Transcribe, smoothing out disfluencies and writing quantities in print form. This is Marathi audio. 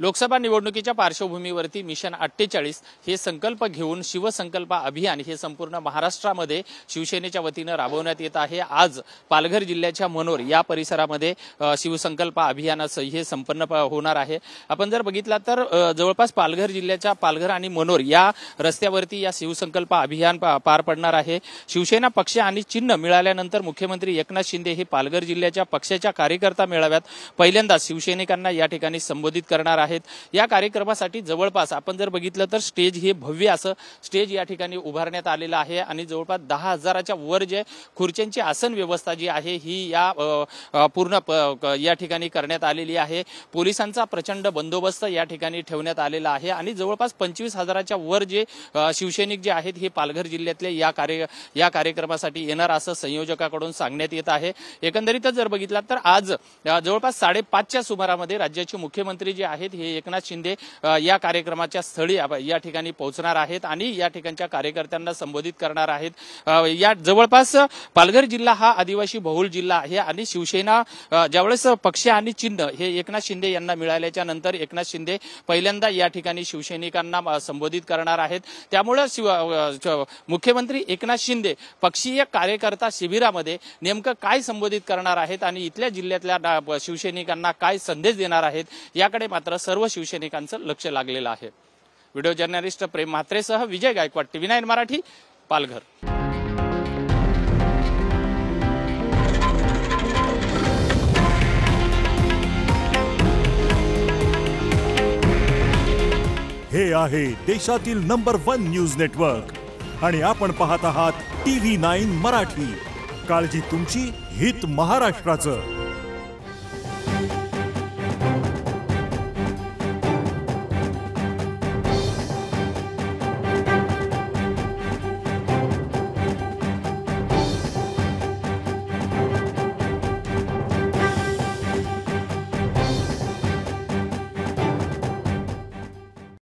लोकसभा निवडणुकीच्या पार्श्वभूमीवरती मिशन 48 हे संकल्प घेऊन शिवसंकल्प अभियान हे संपूर्ण महाराष्ट्रामध्ये शिवसेनेच्या वतीने राबवण्यात येत आहे। आज पालघर जिल्ह्याच्या मनोर या परिसरामध्ये शिवसंकल्प अभियानाचं हे संपन्न होणार आहे। आपण जर बघितला तर जवळपास पालघर जिल्ह्याच्या पालघर आणि मनोर या रस्त्यावरती या शिवसंकल्प अभियान पार पडणार आहे। शिवसेना पक्ष आणि चिन्ह मिळाल्यानंतर मुख्यमंत्री एकनाथ शिंदे हे पालघर जिल्ह्याच्या पक्षाच्या कार्यकर्ता मेळाव्यात पहिल्यांदा शिवसैनिकांना या ठिकाणी संबोधित करणार आहेत। या कार्यक्रमासाठी जवळपास आपण जर बघितलं तर स्टेज हे भव्य असं स्टेज या ठिकाणी उभारण्यात आलेलं आहे आणि जवळपास 10,000च्या वर जे खुर्च्यांची आसन व्यवस्था जी आहे ही या पूर्ण या ठिकाणी करण्यात आलेली आहे। पोलिसांचा प्रचंड बंदोबस्त या ठिकाणी ठेवण्यात आलेला आहे आणि जवळपास 25,000च्या वर जे शिवसैनिक जे आहेत हे पालघर जिल्ह्यातले या कार्यक्रमासाठी येणार असं संयोजकाकडून सांगण्यात येत आहे। एकंदरीतच जर बघितलं तर आज जवळपास 5:30च्या सुमारामध्ये राज्याचे मुख्यमंत्री जे आहेत हे एकनाथ शिंदे या कार्यक्रमाच्या स्थळी या ठिकाणी पोहोचणार आहेत आणि या ठिकाणच्या कार्यकर्त्यांना संबोधित करणार आहेत। या जवळपास पालघर जिल्हा हा आदिवासी बहुल जिल्हा आहे आणि शिवसेना ज्यावेळेस पक्ष आणि चिन्ह हे एकनाथ शिंदे यांना मिळाल्याच्या नंतर एकनाथ शिंदे पहिल्यांदा या ठिकाणी शिवसैनिकांना संबोधित करणार आहेत। त्यामुळे मुख्यमंत्री एकनाथ शिंदे पक्षीय कार्यकर्ता शिबिरामध्ये नेमकं काय संबोधित करणार आहेत आणि इथल्या जिल्ह्यातल्या शिवसैनिकांना काय संदेश देणार आहेत याकडे मात्र सर्व शिवसैनिकांचं लक्ष लागलेलं आहे। व्हिडिओ जर्नलिस्ट प्रेम म्हात्रेसह विजय गायकवाड, TV9 मराठी, पालघर। हे आहे देशातील नंबर 1 न्यूज नेटवर्क आणि आपण पाहत आहात TV9 मराठी। काळजी तुमची, हित महाराष्ट्राचं।